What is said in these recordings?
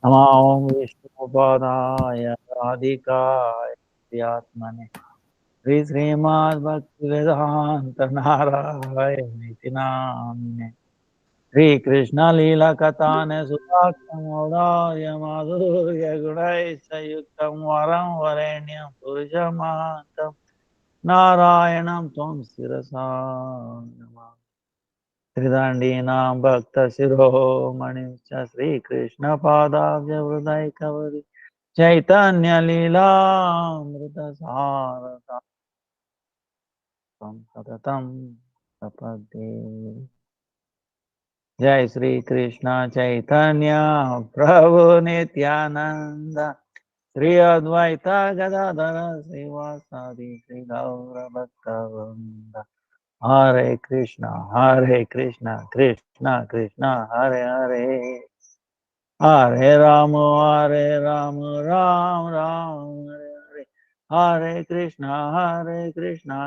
नमामि विष्णुपादाय राधिकाय प्रियात्मने श्रीमद्भक्तिवेदान्तनारायणीति नाम्ने श्रीकृष्णलीलाकथाने सुधाक्षमोदार्य माधुर्य गुणैः वरं वरेण्यं पुरुषमान्तं नारायणं त्वं शिरसा नमामि। त्रिदण्डीनां भक्तशिरोमणिश्च श्रीकृष्णपादाब्जहृदयकवरि चैतन्यलीलामृतसारसां सततं प्रपद्ये। जय श्री कृष्ण चैतन्य प्रभु नित्यानंद श्री अद्वैत गदाधर श्रीवासादि श्री गौर भक्तवृंद हरे कृष्ण कृष्ण कृष्ण हरे हरे हरे राम राम राम हरे हरे हरे कृष्ण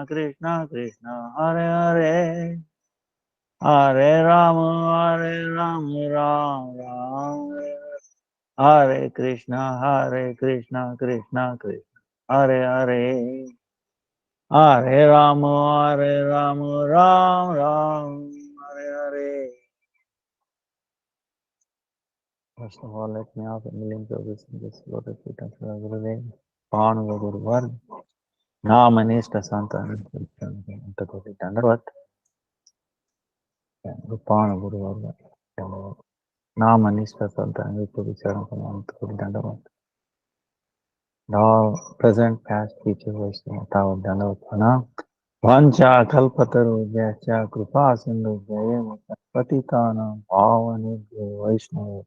कृष्ण कृष्ण हरे हरे हरे राम राम राम हरे Krishna Krishna Krishna Hare Hare Hare Ram Ram Hare Hare. First of all, let me offer millions of blessings to the feet of the Gurudev, Panu Guru Varg, Namanishta Santa Antakoti Dandavat, Panu Guru Varg, Namanishta Santa Antakoti Dandavat, all present, past, future, Vaishnava, Tavat Dandavat Pranam, Vancha Kalpataru Vyascha Kripa Sindhu Jayam Patitanam Bhavani Vaishnava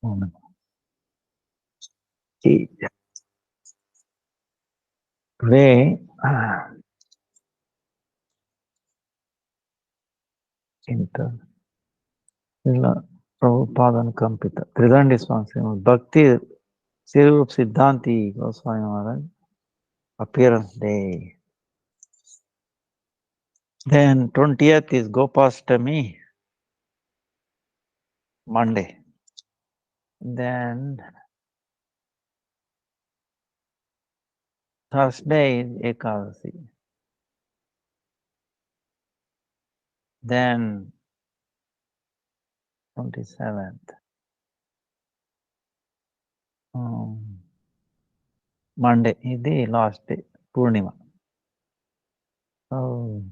Pranam. Today, in Srila Prabhupada Kampita, Tridandi Swami, Bhakti Sirup Siddhanti Goswami Maharaj, appearance day. Then 20th is Gopastami, Monday. Then Thursday is Ekadasi. Then 27th, Monday is the last day, Purnima. So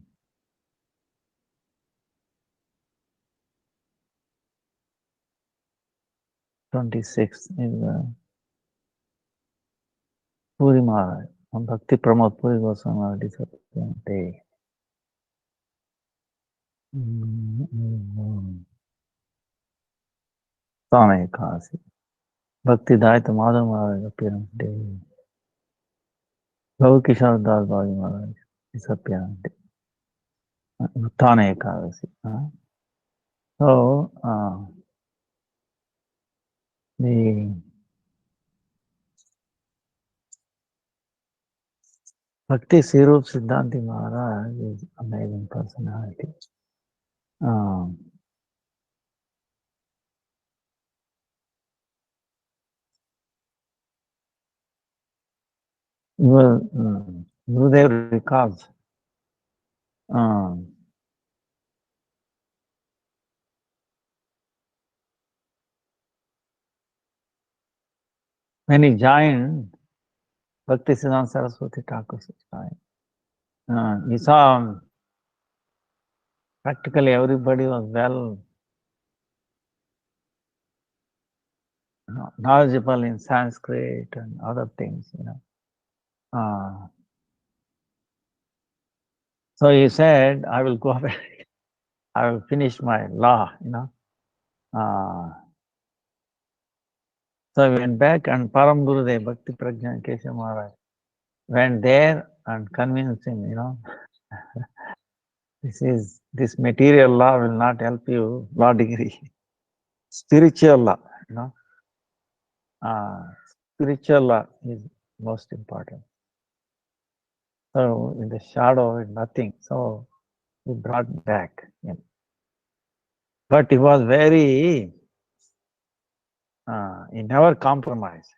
26th is Puri Maharaj, Bhakti Pramod Puri Goswami Maharaj disappearance day. Swami Ekadasi. Bhakti Daita Madhav Maharaj appearance day. Gaur Kishore Das Baji Maharaj disappearance day. Uttana Ekadasi. So, the Bhakti Sirup Siddhanti Maharaj is amazing personality. Well, Gurudev recalls when he joined Bhakti Siddhanta Saraswati Thakur's time, he saw practically everybody was well knowledgeable in Sanskrit and other things, So he said, I will go back, I will finish my law, So he went back and Param Gurudev, Bhakti Prajna Keshav Maharaj, went there and convinced him, this material law will not help you, law degree. Spiritual law, spiritual law is most important. So in the shadow, nothing. So he brought back him. But he was very He never compromised,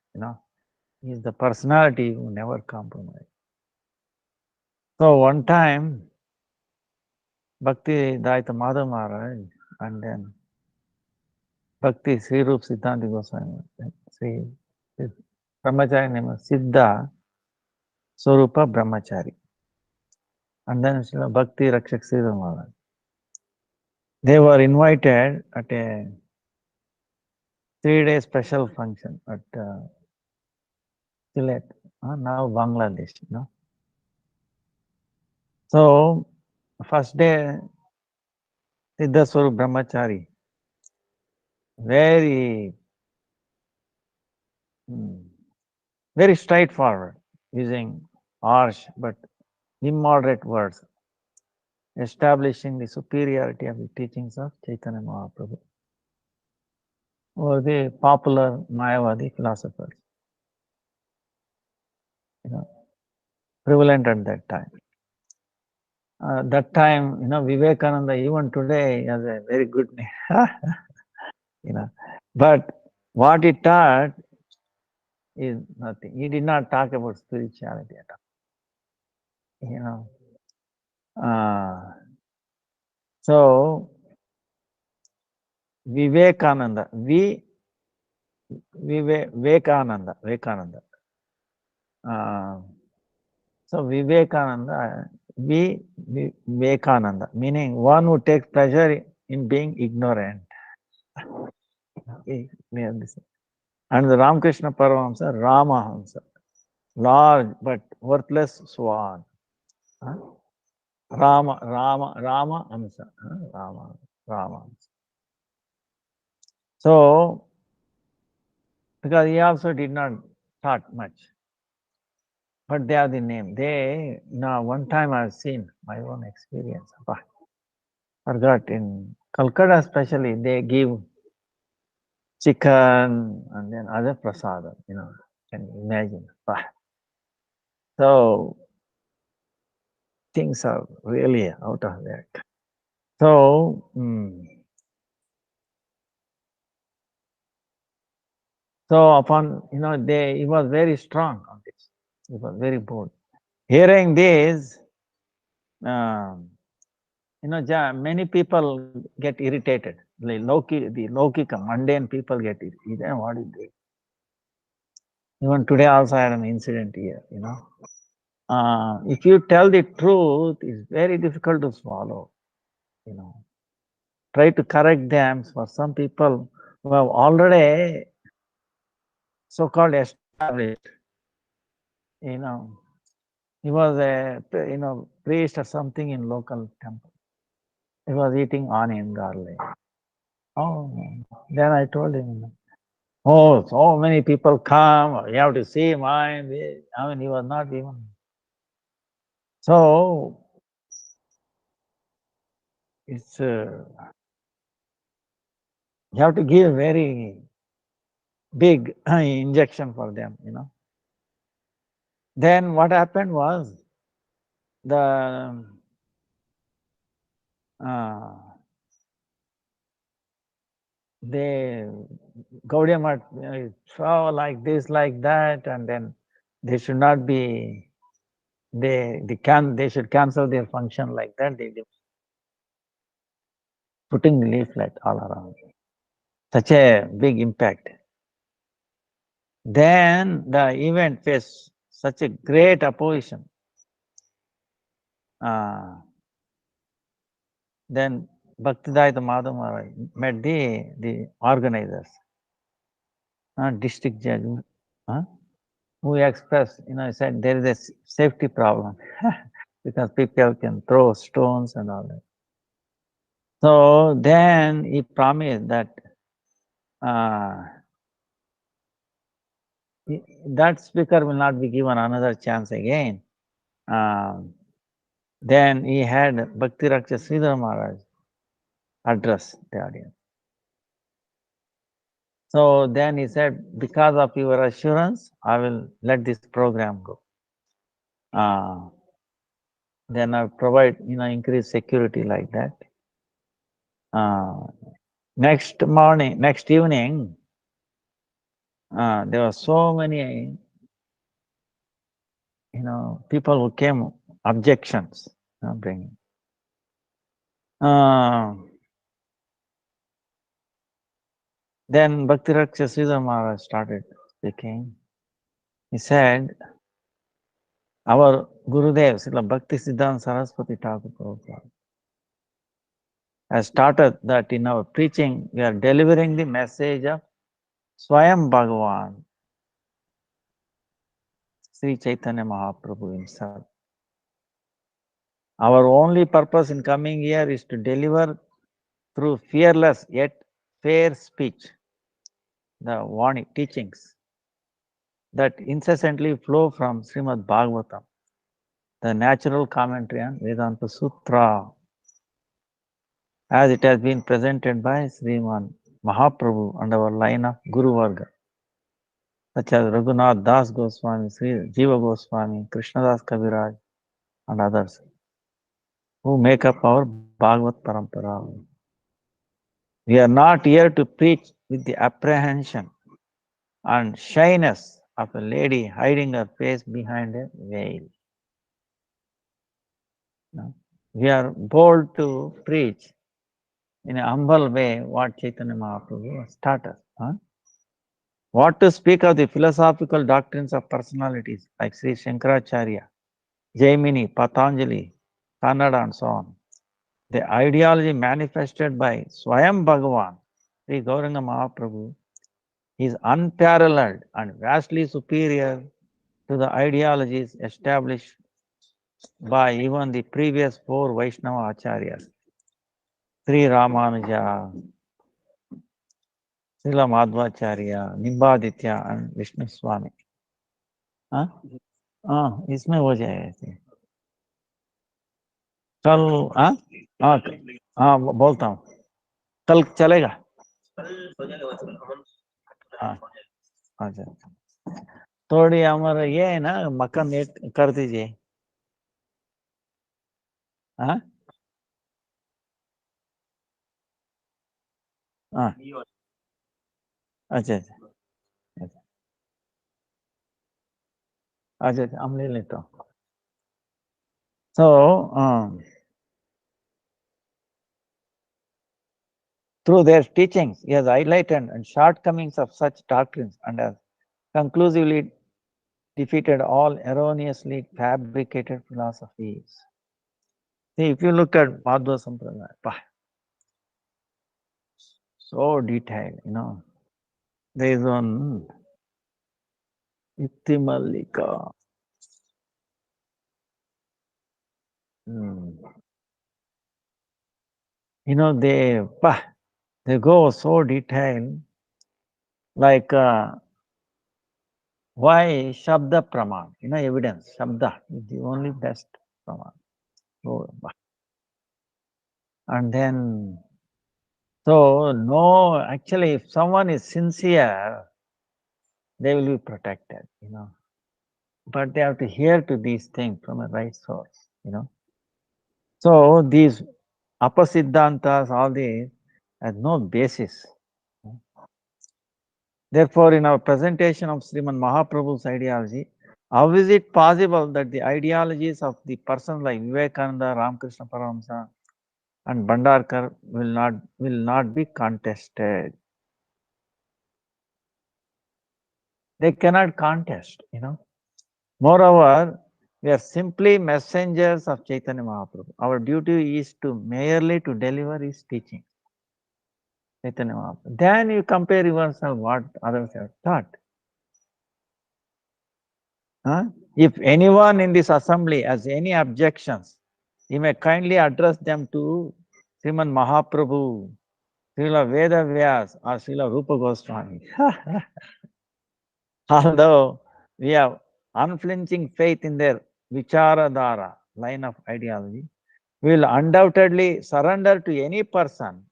He's the personality who never compromised. So one time, Bhakti Daita Madhav Maharaj and then Bhakti Sri Rup Siddhanta Goswami, Sri Brahmachari name is Siddha Swarupa Brahmachari. And then Bhakti Rakshak Sridhar Maharaj. They were invited at a 3-day special function at Sylhet, now Bangladesh, So, first day, Siddha Swarup Brahmachari, very, very straightforward, using harsh but immoderate words, establishing the superiority of the teachings of Chaitanya Mahaprabhu or the popular Mayavadi philosophers, prevalent at that time. That time, Vivekananda, even today, has a very good name, But what he taught is nothing. He did not talk about spirituality at all, So, Vivekananda, Vivekananda. So Vivekananda, Vivekananda, meaning one who takes pleasure in being ignorant. And the Ramakrishna Paramahamsa, Ramahamsa, large but worthless swan. Rama Hamsa. Rama. So, because he also did not taught much. But they are the name. One time I've seen my own experience. Forgot in Calcutta especially, they give chicken and then other prasada, can you imagine. So things are really out of whack. So, so upon, he was very strong on this. He was very bold. Hearing this, many people get irritated. The Lokika, mundane people get irritated. What is this? Even today also I had an incident here, If you tell the truth, it's very difficult to swallow, Try to correct them. For some people who have already so-called established, he was a, priest or something in local temple. He was eating onion garlic. Oh, then I told him, oh, so many people come, you have to see mine. He was not even. So, it's, you have to give very big injection for them, Then what happened was, the they Gaudiya Math so like this, like that, and then they should not be. They should cancel their function like that. They putting leaflet all around. Such a big impact. Then the event faced such a great opposition. Then Bhaktidaita Madhav Maharaj met the organizers, district judge, who expressed, said there is a safety problem because people can throw stones and all that. So then he promised that that speaker will not be given another chance again. Then he had Bhakti Raksha Sridhar Maharaj address the audience. So then he said, because of your assurance, I will let this program go. Then I provide, increase security like that. Next evening, there were so many, people who came objections, bringing. Then Bhakti-Raksha Sridhar Maharaj started speaking. He said, our Gurudev, Srila Bhakti Siddhanta Saraswati Thakur Prabhupada, has started that in our preaching, we are delivering the message of Swayam Bhagavan, Sri Chaitanya Mahaprabhu himself. Our only purpose in coming here is to deliver through fearless yet fair speech the Vani teachings that incessantly flow from Srimad Bhagavatam, the natural commentary on Vedanta Sutra, as it has been presented by Sriman Mahaprabhu and our line of Guru Varga, such as Raghunath Das Goswami, Sri Jiva Goswami, Krishnadas Kaviraj, and others, who make up our Bhagavat Parampara. We are not here to preach with the apprehension and shyness of a lady hiding her face behind a veil. No? We are bold to preach in a humble way what Chaitanya Mahaprabhu has taught us. What to speak of the philosophical doctrines of personalities like Sri Shankaracharya, Jaimini, Patanjali, Kannada, and so on. The ideology manifested by Swayam Bhagavan, Sri Gauranga Mahaprabhu, is unparalleled and vastly superior to the ideologies established by even the previous four Vaishnava Acharyas, Sri Ramanuja, Srila Madhvacharya, Nimbaditya, and Vishnu Swami. इसमें हो जाएगा कल। हाँ बोलता हूँ, कल चलेगा। हाँ अच्छा, थोड़ी हमारा ये है ना, मकान कर दीजिए। हाँ हाँ अच्छा अच्छा अच्छा हम ले लेता हूँ। So, through their teachings, he has highlighted and shortcomings of such doctrines and has conclusively defeated all erroneously fabricated philosophies. See, if you look at Madhva Sampradaya, so detailed, there is one Iti Mallika. They go so detailed, like why Shabda Praman, evidence, Shabda is the only best Praman. And then, actually, if someone is sincere, they will be protected, But they have to hear to these things from a right source, So these Apasiddhantas, all these, has no basis. Therefore, in our presentation of Sriman Mahaprabhu's ideology, how is it possible that the ideologies of the persons like Vivekananda, Ramakrishna Paramahamsa, and Bhandarkar will not be contested? They cannot contest, Moreover, we are simply messengers of Chaitanya Mahaprabhu. Our duty is merely to deliver his teaching. Chaitanya Mahaprabhu. Then you compare yourself what others have taught. If anyone in this assembly has any objections, he may kindly address them to Sriman Mahaprabhu, Srila Veda Vyas, or Srila Rupa Goswami. Although we have unflinching faith in their Vicharadhara, line of ideology, we will undoubtedly surrender to any person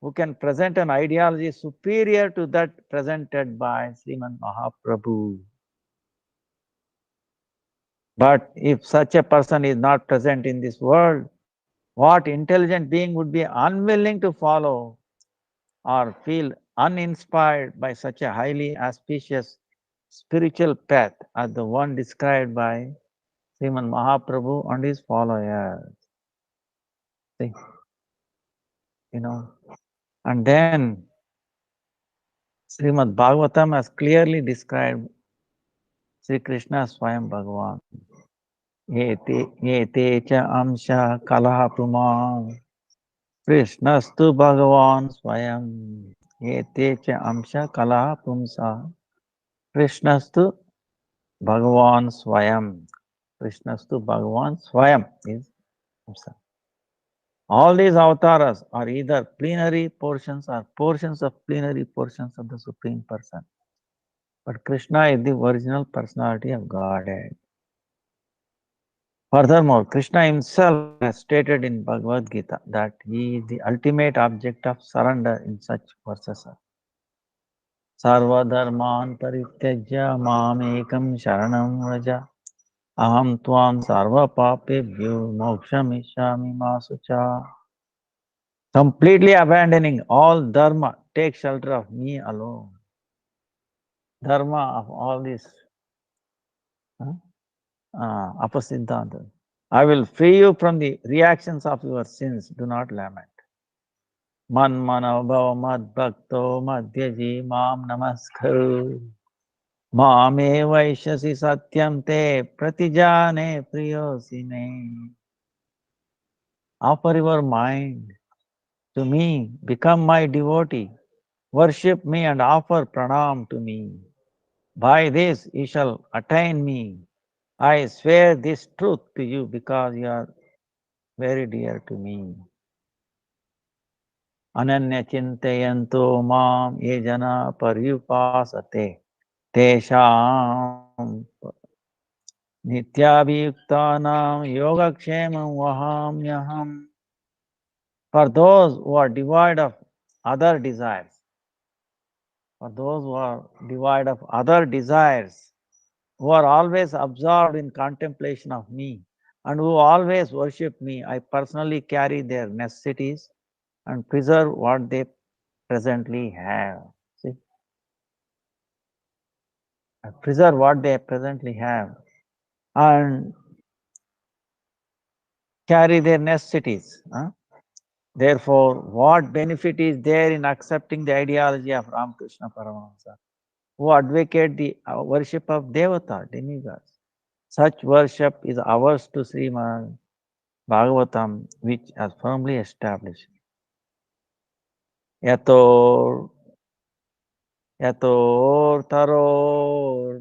who can present an ideology superior to that presented by Sriman Mahaprabhu. But if such a person is not present in this world, what intelligent being would be unwilling to follow or feel uninspired by such a highly auspicious spiritual path as the one described by Sriman Mahaprabhu and his followers. See, you know, and then Srimad Bhagavatam has clearly described Sri Krishna Swayam Bhagavan. Ete cha amsha kalaha pumam Krishnastu Bhagavan Swayam. Ete cha amsha kalaha pumsa Krishnastu Bhagavan Swayam. Krishnastu Bhagavan Swayam is himself. All these avatars are either plenary portions or portions of plenary portions of the Supreme Person. But Krishna is the original personality of Godhead. Furthermore, Krishna himself has stated in Bhagavad Gita that he is the ultimate object of surrender in such verses. Sarva dharman parityajya mamekam sharanam vraja aham tvam sarva papebhyo mokshamishami masucha. Completely abandoning all dharma, take shelter of me alone. Dharma of all this apasiddhanta. I will free you from the reactions of your sins. Do not lament. Man mano bhava mad bhakto madhyaji mam namaskaru. Mame vaishasi satyam te pratijane priyosine. Offer your mind to me. Become my devotee. Worship me and offer pranam to me. By this you shall attain me. I swear this truth to you because you are very dear to me. Ananya chintayanto mam ye jana paryupasate tesham nityabhiyuktanam yogakshemam vahamyaham. For those who are devoid of other desires, who are always absorbed in contemplation of me, and who always worship me, I personally carry their necessities and preserve what they presently have. See, I preserve what they presently have and carry their necessities. Therefore, what benefit is there in accepting the ideology of Ramakrishna Paramahamsa, who advocate the worship of Devata, demigods? Such worship is ours to Srimad Bhagavatam, which has firmly established. Yator taror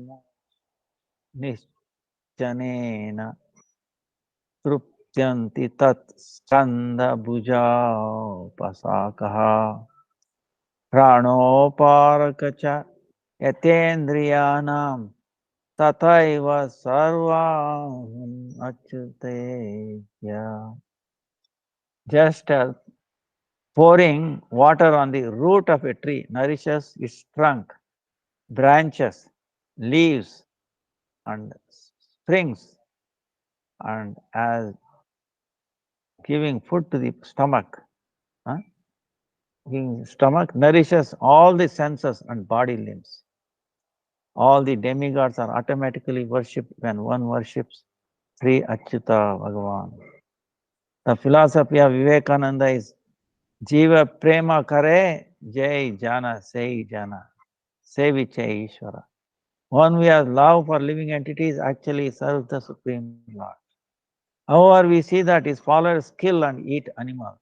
nischanena truptyanti tat skanda bhuja pasakaha pranopārakaca yatendriyanam tataiva sarvam achyuteya. Just as pouring water on the root of a tree nourishes its trunk, branches, leaves, and springs, and as giving food to the stomach. Giving stomach nourishes all the senses and body limbs. All the demigods are automatically worshipped when one worships Sri Achyuta Bhagavan. The philosophy of Vivekananda is Jiva Prema Kare Jai Jana Sei Jana Seviche Ishvara. One who has love for living entities actually serves the Supreme Lord. However, we see that his followers kill and eat animals,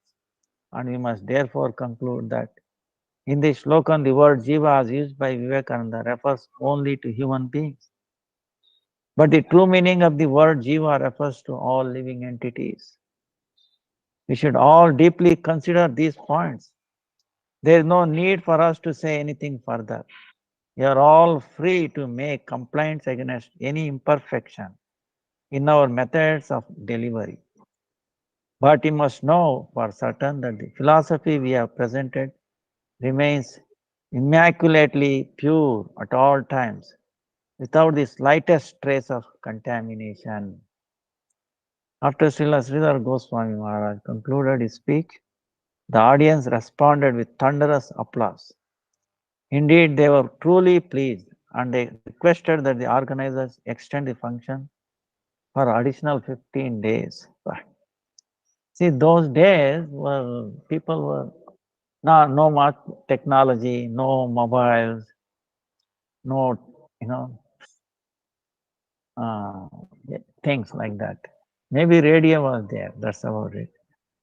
and we must therefore conclude that in this shlokan the word Jiva as used by Vivekananda refers only to human beings. But the true meaning of the word Jiva refers to all living entities. We should all deeply consider these points. There is no need for us to say anything further. We are all free to make complaints against any imperfection in our methods of delivery. But you must know for certain that the philosophy we have presented remains immaculately pure at all times, without the slightest trace of contamination. After Srila Sridhar Goswami Maharaj concluded his speech, the audience responded with thunderous applause. Indeed, they were truly pleased and they requested that the organizers extend the function for additional 15 days. See, those days were people were no much technology, no mobiles, no uh, things like that. Maybe radio was there. That's about it.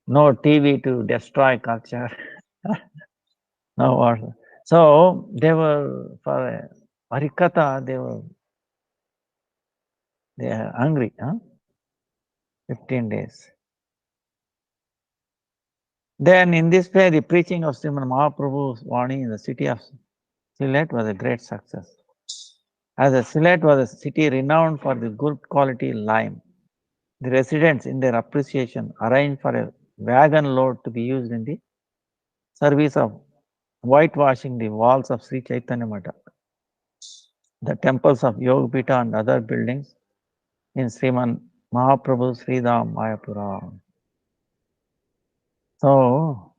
No TV to destroy culture. No water. So they were for Harikatha. They are hungry. 15 days. Then in this way, the preaching of Srimad Mahaprabhu's Vani in the city of Sylhet was a great success. As Sylhet was a city renowned for the good quality lime, the residents in their appreciation arranged for a wagon load to be used in the service of whitewashing the walls of Sri Chaitanya Mata, the temples of Yogapita and other buildings in Sriman Mahaprabhu Sridham Mayapura. So,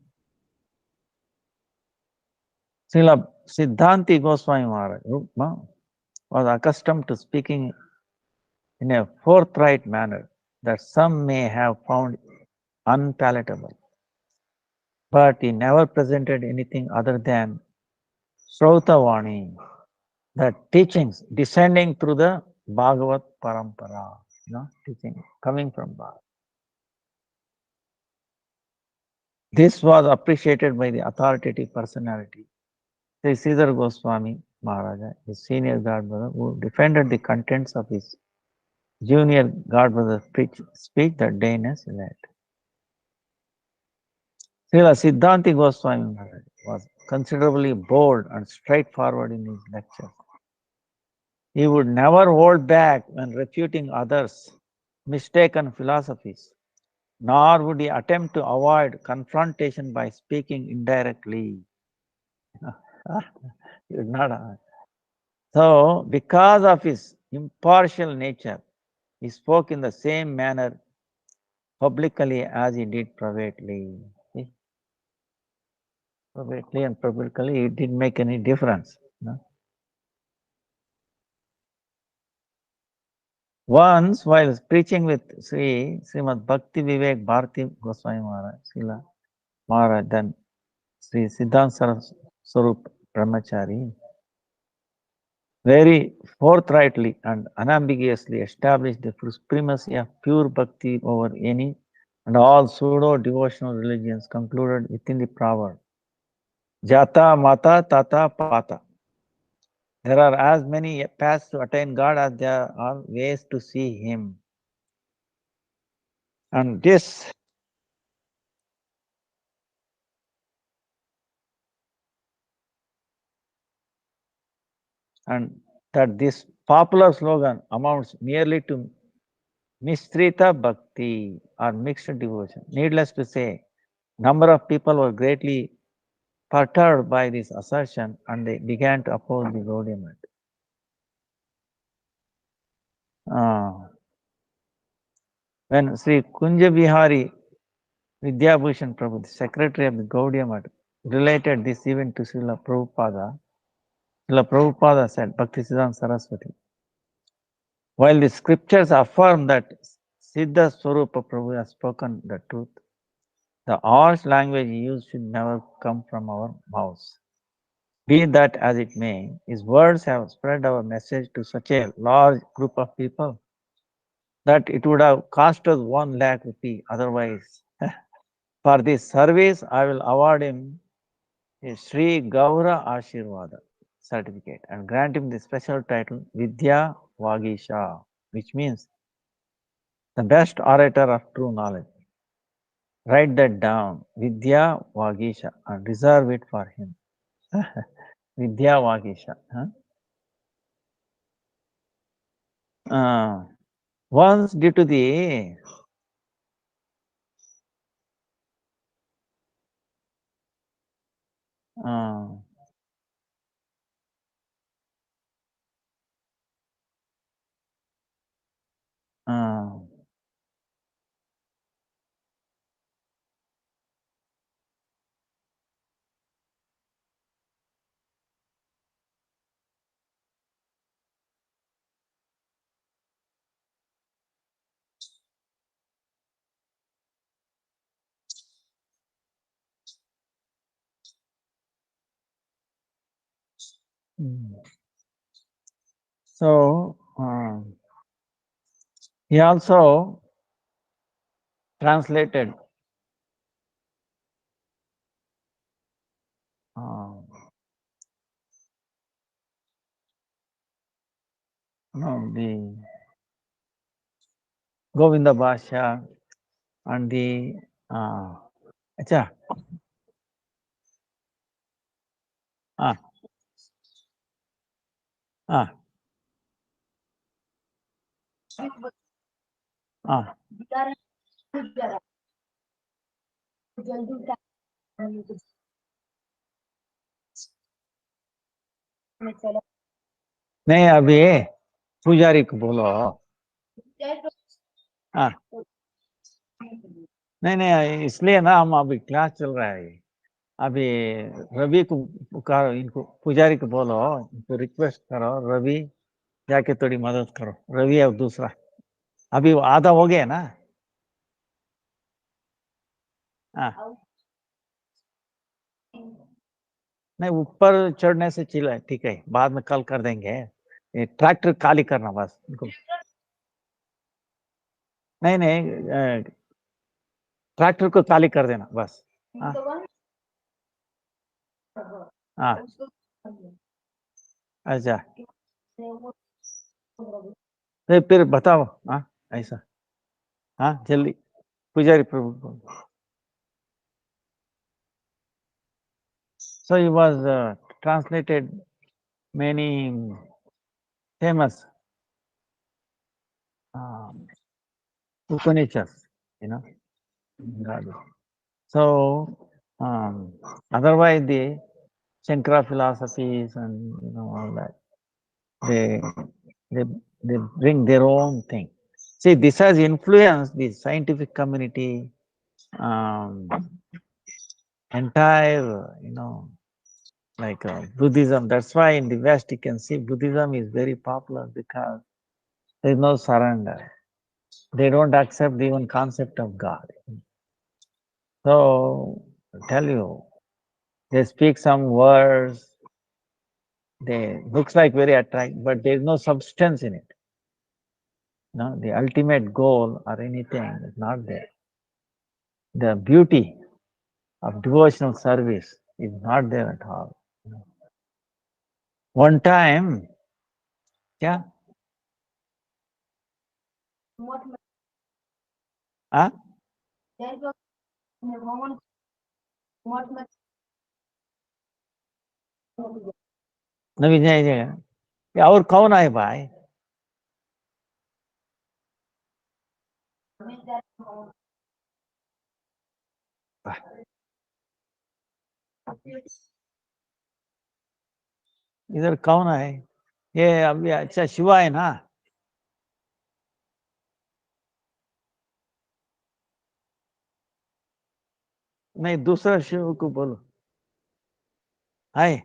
Srila Siddhanti Goswami Maharaj was accustomed to speaking in a forthright manner that some may have found unpalatable. But he never presented anything other than Srautavani, the teachings descending through the Bhagavat Parampara, teaching coming from Bhagavat. This was appreciated by the authoritative personality, Sri Sridhar Goswami Maharaja, his senior godbrother, who defended the contents of his junior godbrother's speech that day in Sylhet. Srila Siddhanti Goswami Maharaj was considerably bold and straightforward in his lecture. He would never hold back when refuting others' mistaken philosophies, nor would he attempt to avoid confrontation by speaking indirectly. He would not. So, because of his impartial nature, he spoke in the same manner publicly as he did privately. Privately and publicly, it didn't make any difference. Once, while preaching with Srimad Bhakti Vivek Bharati Goswami Maharaj, Srila Maharaj, then Sri Siddhanta Sarup Brahmachari, very forthrightly and unambiguously established the supremacy of pure bhakti over any and all pseudo-devotional religions concluded within the proverb, Jata Mata Tata Pata. There are as many paths to attain God as there are ways to see Him. And this and that this popular slogan amounts merely to Mistrita Bhakti or mixed devotion. Needless to say, number of people were greatly perturbed by this assertion and they began to oppose the Gaudiya Math. When Sri Kunja Bihari Vidyabhushan Prabhu, the secretary of the Gaudiya Math, related this event to Srila Prabhupada, Srila Prabhupada said, Bhaktisiddhanta Saraswati, while the scriptures affirm that Siddha Swarupa Prabhu has spoken the truth, the harsh language used should never come from our mouths. Be that as it may, his words have spread our message to such a large group of people that it would have cost us 1 lakh rupee otherwise. For this service, I will award him a Sri Gaura Ashirvada certificate and grant him the special title Vidya Vagisha, which means the best orator of true knowledge. Write that down, Vidya Vagisha, and reserve it for him. Vidya Vagisha. Once due to the So he also translated the Govinda Bhasha and the acha ah ah ah नहीं अभी पुजारी को बोलो हाँ नहीं इसलिए ना हम अभी क्लास चल रहा है अभी रवि को पुकारो इनको पुजारी को बोलो इनको रिक्वेस्ट करो रवि जाके थोड़ी मदद करो रवि और दूसरा अभी आधा हो गया ना हाँ नहीं ऊपर चढ़ने से चिल्ला ठीक है बाद में कल कर देंगे ट्रैक्टर खाली करना बस इनको नहीं ट्रैक्टर को खाली कर देना बस हाँ हाँ अच्छा फिर बताओ हाँ ऐसा हाँ जल्दी पुजारी प्रभु so he was translated many famous Upanishads, God. So otherwise the Shankara philosophies and all that they they they bring their own thing. See, this has influenced the scientific community, entire like Buddhism. That's why in the West you can see Buddhism is very popular because there is no surrender. They don't accept even concept of God. So I tell you, they speak some words. They looks like very attractive, but there is no substance in it. No, the ultimate goal or anything is not there. The beauty of devotional service is not there at all. One time, yeah, huh? नवी जाएगा और कौन आए भाई इधर कौन है ये अभी अच्छा शिवा है ना नहीं दूसरा शिव को बोलो हाय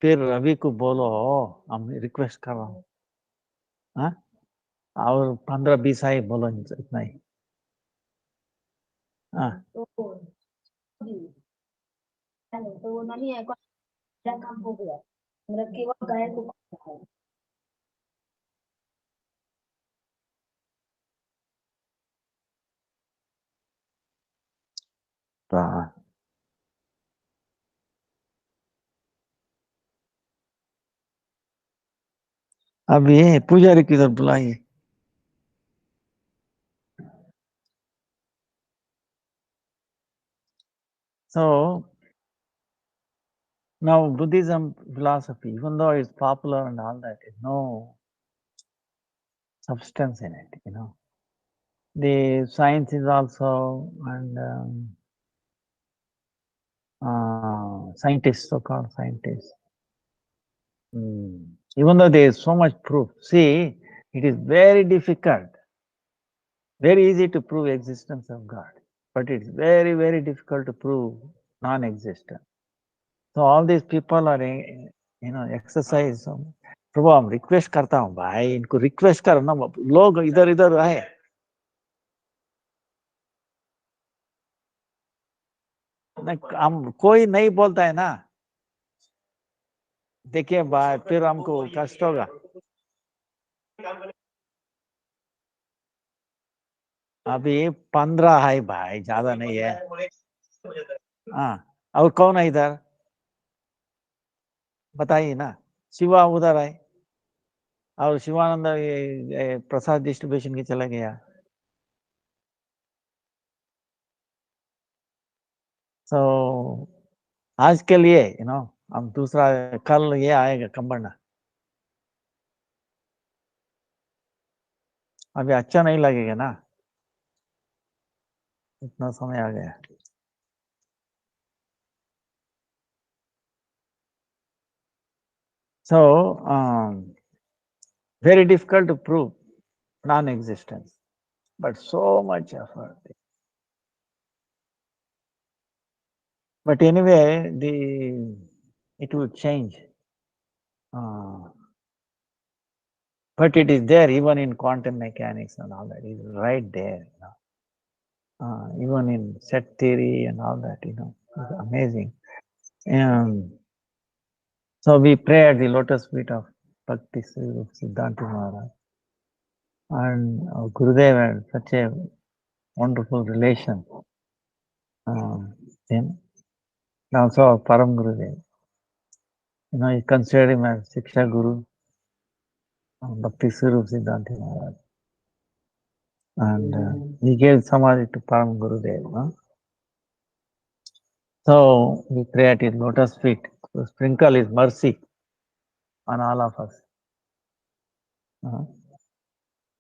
फिर रवि को बोलो हम रिक्वेस्ट कर रहा हूँ हाँ और 15-20 आए बोलो इतना ही हाँ तो वो नहीं है क्या काम हो गया मेरा केवल गाय को अब ये पुजारी किधर बुलाइए So now Buddhism philosophy, even though it's popular and all that, there's no substance in it, The science is also, and scientists, so-called scientists, even though there is so much proof, see, it is very difficult, very easy to prove existence of God, but it's very, very difficult to prove non-existence. So all these people are, exercise. प्रभु हम request करता हूँ भाई इनको request करो ना लोग इधर इधर आए हम कोई नहीं बोलता है ना, देखिए भाई फिर हमको कष्ट होगा। अभी 15 है भाई, ज्यादा नहीं है। हाँ, और कौन है इधर बताइए ना। शिवा उधर है, और शिवानंद ये प्रसाद डिस्ट्रीब्यूशन के चला गया। सो आज के लिए हम दूसरा, कल ये आएगा कंबरना। अभी अच्छा नहीं लगेगा ना, इतना समय आ गया। So very difficult to prove non-existence, but so much effort. But anyway, it will change. Uh, but it is there even in quantum mechanics and all that. It is right there. Even in set theory and all that. It's amazing. So we pray at the lotus feet of Bhakti Sri Siddhanta Maharaj. And Gurudev had such a wonderful relation. Him. And also our Param Gurudev. He considered him as Shiksha Guru, Bhakti Swarup Siddhanta Maharaj. And he gave Samadhi to Param Gurudev. So we pray at his lotus feet to sprinkle his mercy on all of us.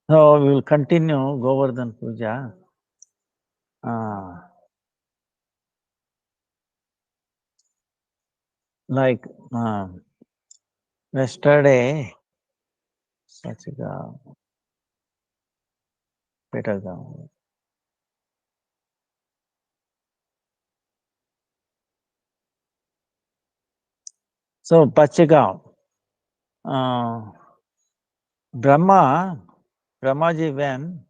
So we will continue Govardhan Puja. Like yesterday, Sachiga, Petagam. So Pachigam, Brahmaji, when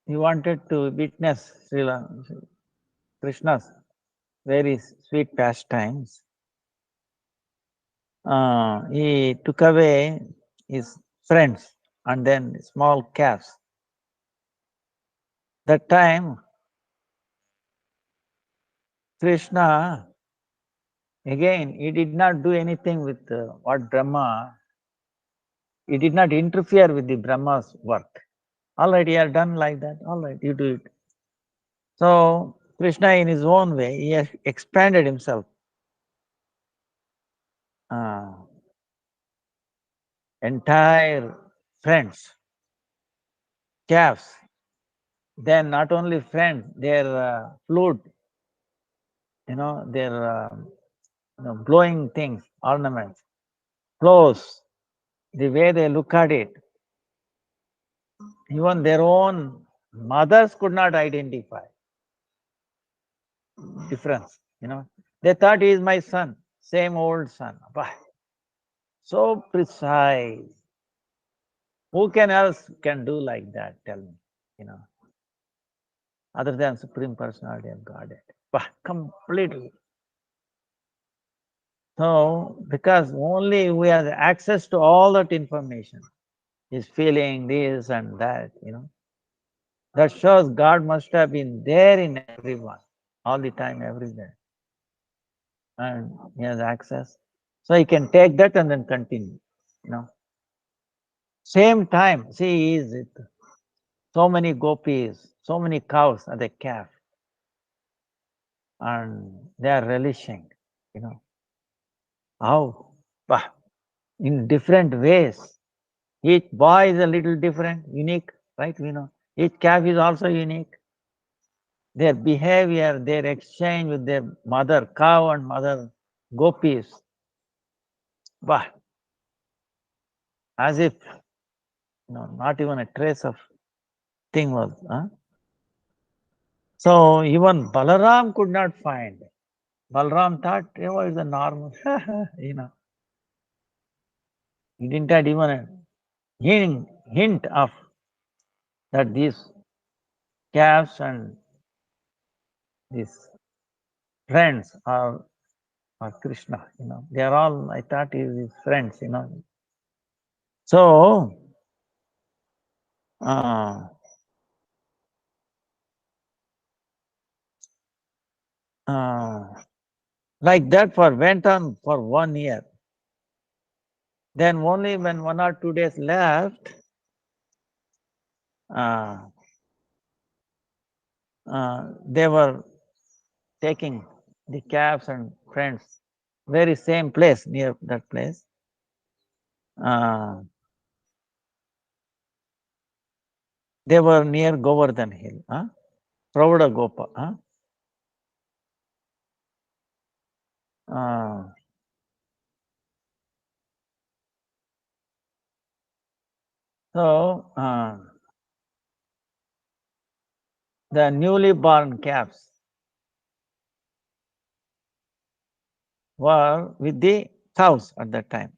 he wanted to witness Krishna's very sweet pastimes, he took away his friends and then small calves. That time, Krishna, again, he did not do anything with what Brahma, he did not interfere with the Brahma's work. All right, you are done like that. All right, you do it. So Krishna, in his own way, he has expanded himself. Entire friends, calves, then not only friends, their flute, their blowing things, ornaments, clothes, the way they look at it, even their own mothers could not identify difference. They thought he is my son, same old son. So precise. Who else can do like that? Tell me, other than Supreme Personality of Godhead. Completely. So, because only we have access to all that information, is feeling this and that, that shows God must have been there in everyone, all the time, everywhere. And he has access. So he can take that and then continue, Same time, see, he is it. So many gopis, so many cows at the calf, and they are relishing, how? In different ways. Each boy is a little different, unique, right? Each calf is also unique. Their behavior, their exchange with their mother cow and mother gopis, as if not even a trace of thing was. So even Balaram could not find. Balaram thought it was a normal, He didn't have even a hint of that these calves and these friends are Krishna, they are all, I thought, his friends, So, uh, uh, like that went on for 1 year. Then only when 1 or 2 days left, uh, they were taking the calves and friends, very same place, near that place. They were near Govardhan Hill, Pravada Gopa. So, the newly born calves were with the cows at that time.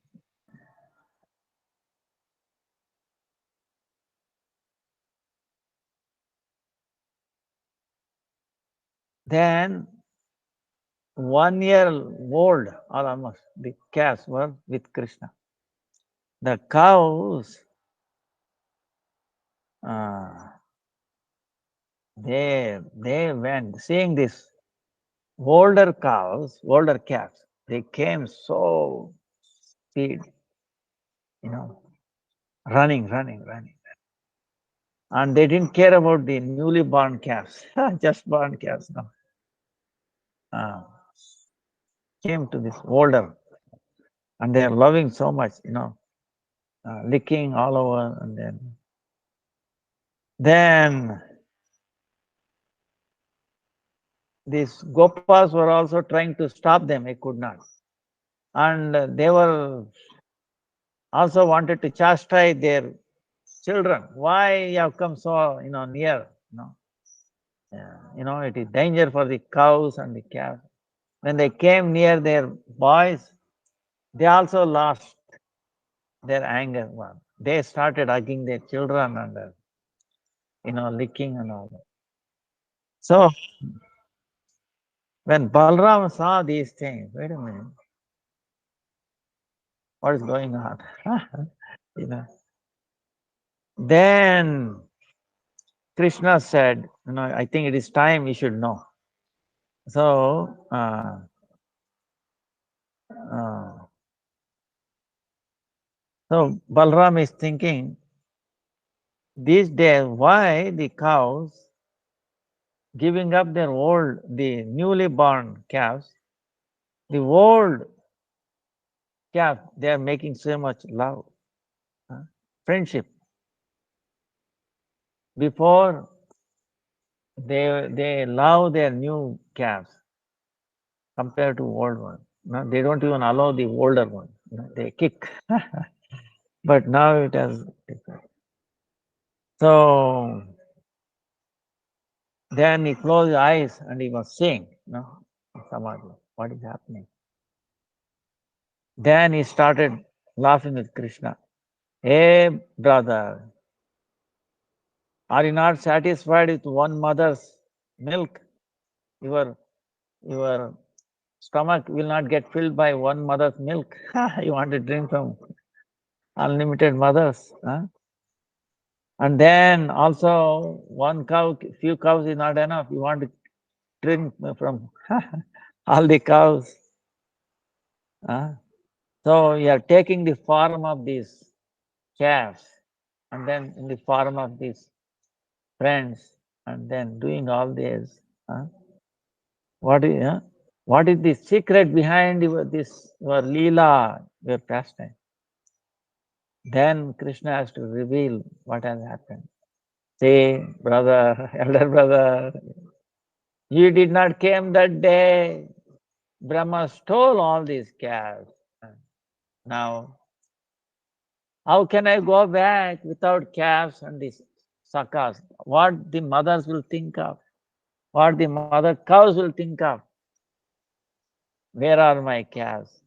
Then 1 year old, or almost, the calves were with Krishna. The cows, they went, seeing this older calves, they came so speed, running. And they didn't care about the newly born calves, just born calves now. Came to this older, and they are loving so much, licking all over, and then these gopas were also trying to stop them. They could not, and they were also wanted to chastise their children. Why you have come so near? It is danger for the cows and the calves. When they came near their boys, they also lost their anger. They started hugging their children and licking and all that. So when Balram saw these things, wait a minute, what is going on? Then Krishna said, I think it is time we should know. So so Balram is thinking, these days, why the cows giving up the newly born calves, the old calf, they are making so much love, friendship. Before, they love their new calves compared to old ones. They don't even allow the older one. They kick. But now it has different. So then he closed his eyes and he was saying, Samadhi, what is happening? Then he started laughing with Krishna. Hey, brother, are you not satisfied with one mother's milk? Your stomach will not get filled by one mother's milk. You want to drink from unlimited mothers. And then also one cow, few cows is not enough. You want to drink from all the cows. So you are taking the form of these calves, and then in the form of these friends, and then doing all this. What is the secret behind your Leela, your pastime? Then Krishna has to reveal what has happened. Say, brother, elder brother, you did not came that day. Brahma stole all these calves. Now, how can I go back without calves and these sakas? What the mothers will think of? What the mother cows will think of? Where are my calves?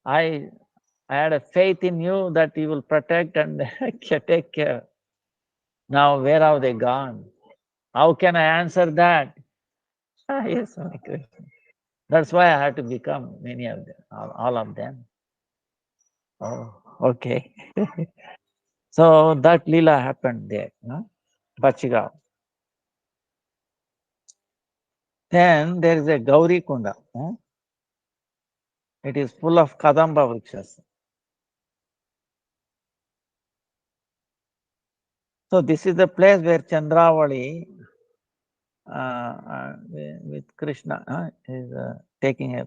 I had a faith in you that you will protect and take care. Now, where have they gone? How can I answer that? Yes, my Krishna. That's why I had to become many of them, all of them. Oh, okay. So that lila happened there, no? Bachigao. Then there is a Gauri Kunda. No? It is full of Kadamba vrikshas. So this is the place where Chandravali with Krishna is taking a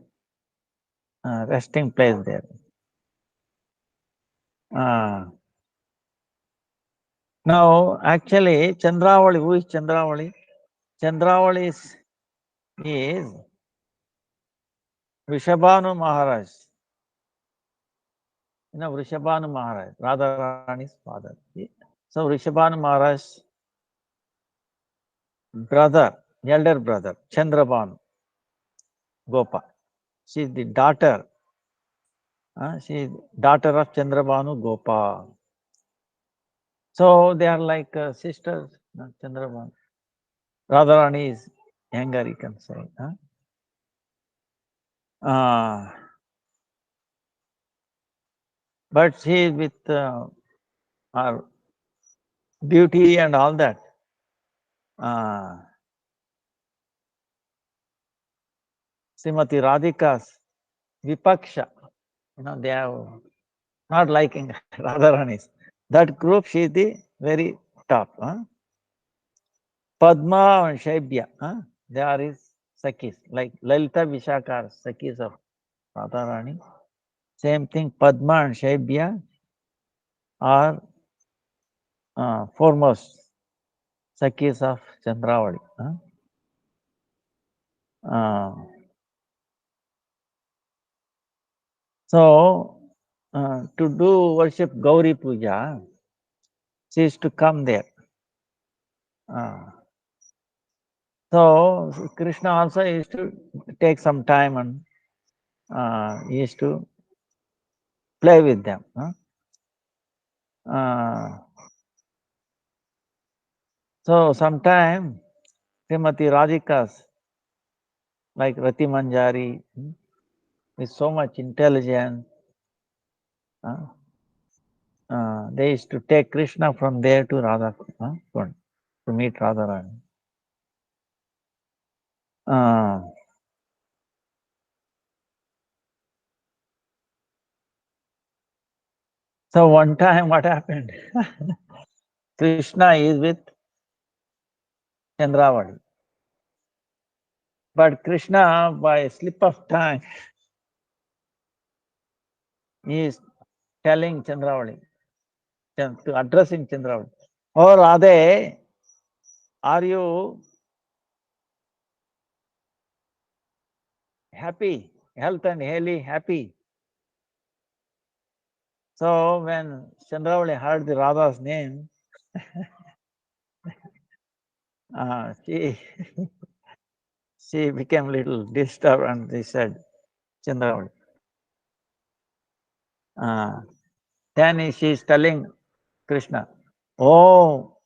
resting place there. Now, actually, Chandravali, who is Chandravali? Chandravali is Vrishabhanu Maharaj. You know, Vrishabhanu Maharaj, Radharani's father. So, Vrishabhanu Maharaj, brother, elder brother, Chandrabhanu Gopa. She is the daughter. She is daughter of Chandrabhanu Gopa. So, they are like sisters, Chandrabhanu. Radharani is younger, you can say. But she is with her beauty and all that. Srimati Radhika's Vipaksha, they are not liking Radharani's. That group, she is the very top. Padma and Shaibya, they are his Sakis, like Lalita Vishaka are Sakis of Radharani. Same thing, Padma and Shaibya are foremost Sakis of Chandravali. So, to do worship Gauri Puja, she used to come there. So, Krishna also used to take some time and he used to play with them. So, sometime Srimati Radhika's, like Rati Manjari, with so much intelligence, they used to take Krishna from there to Radha Kund to meet Radharani. So one time what happened? Krishna is with Chandravali. But Krishna, by a slip of tongue, he is telling Chandravali, addressing Chandravali, "Oh Radhe, are you happy? Health and highly happy?" So when Chandravali heard the Radha's name, she she became a little disturbed and she said, Chandravali. Then she is telling Krishna, "Oh,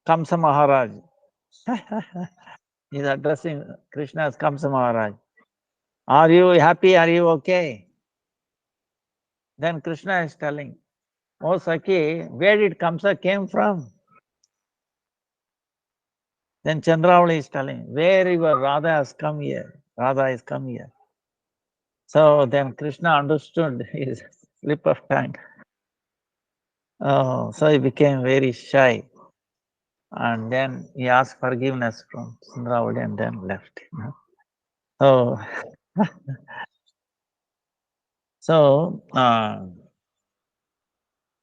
Kamsa Maharaj." He is addressing Krishna as Kamsa Maharaj. "Are you happy? Are you okay?" Then Krishna is telling, "Oh Saki, where did Kamsa came from?" Then Chandravali is telling, "Wherever Radha has come here, Radha has come here." So then Krishna understood his slip of tongue. Oh, so he became very shy. And then he asked forgiveness from Chandravali and then left. So, so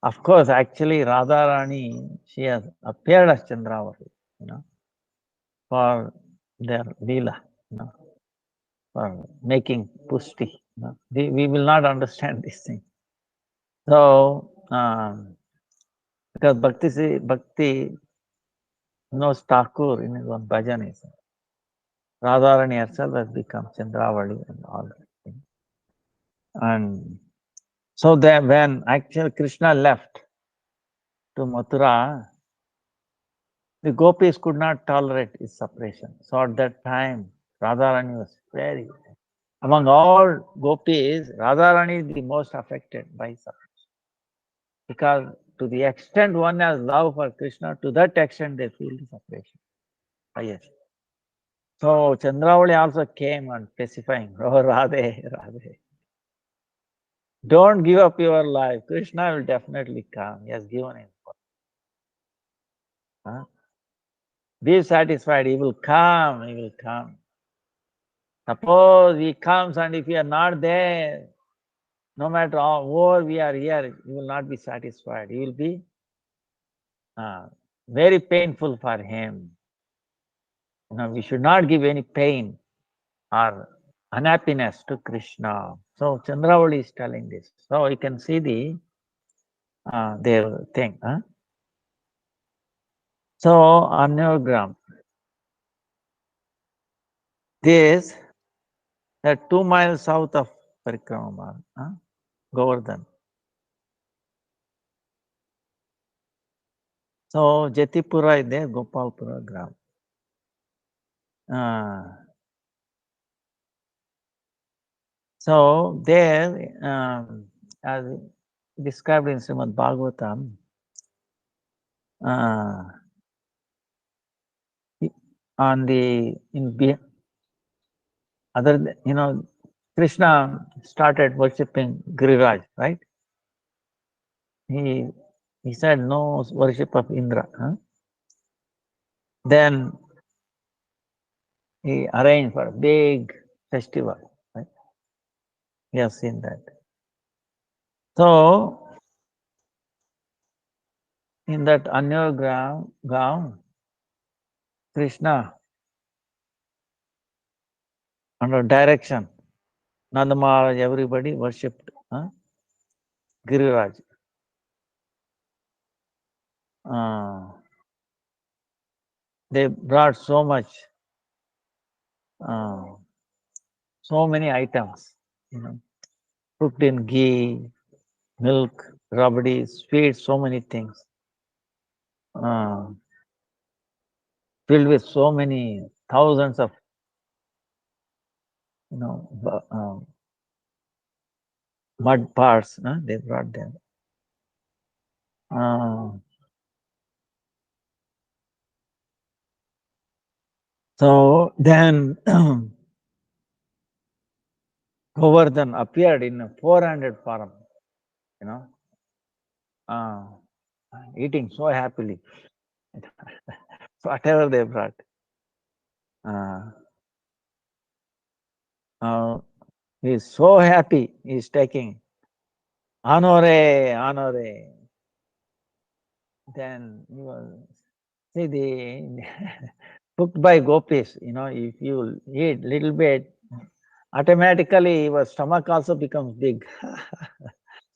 of course, actually Radharani, she has appeared as Chandravali, for their Leela, for making pushti. We will not understand this thing. So, because Bhakti knows Thakur in his own bhajan, Radharani herself has become Chandravali and all that thing. And so then when actually Krishna left to Mathura, The gopis could not tolerate his separation. So at that time, Radharani was very, among all gopis, Radharani is the most affected by separation. Because to the extent one has love for Krishna, to that extent they feel the separation. Yes. So Chandravali also came and specifying, oh Radhe, Radhe. Don't give up your life. Krishna will definitely come. He has given him. Huh? Be satisfied. He will come. He will come. Suppose he comes and if you are not there, no matter how over we are here, you will not be satisfied. You will be very painful for him. We should not give any pain or unhappiness to Krishna. So Chandravali is telling this. So you can see their thing. Huh? So Anyogram. This, that 2 miles south of Parikrama, Govardhan. So Jatipura is there, Gopalpura Gram. So there, as described in Srimad Bhagavatam, on the Krishna started worshipping Giriraj, right? He said no worship of Indra. Huh? Then he arranged for a big festival. Right? We have seen that. So in that Anyogram, Krishna, under direction, Nanda Maharaj, everybody worshipped Giriraj. They brought so much, so many items, cooked in ghee, milk, rabdi, sweets, so many things, filled with so many thousands of, mud parts. They brought them. So then Govardhan appeared in a 400 form, eating so happily. Whatever they brought. He's so happy. He's taking honore, honore. Then he was, see the cooked by gopis. If you eat little bit, automatically your stomach also becomes big.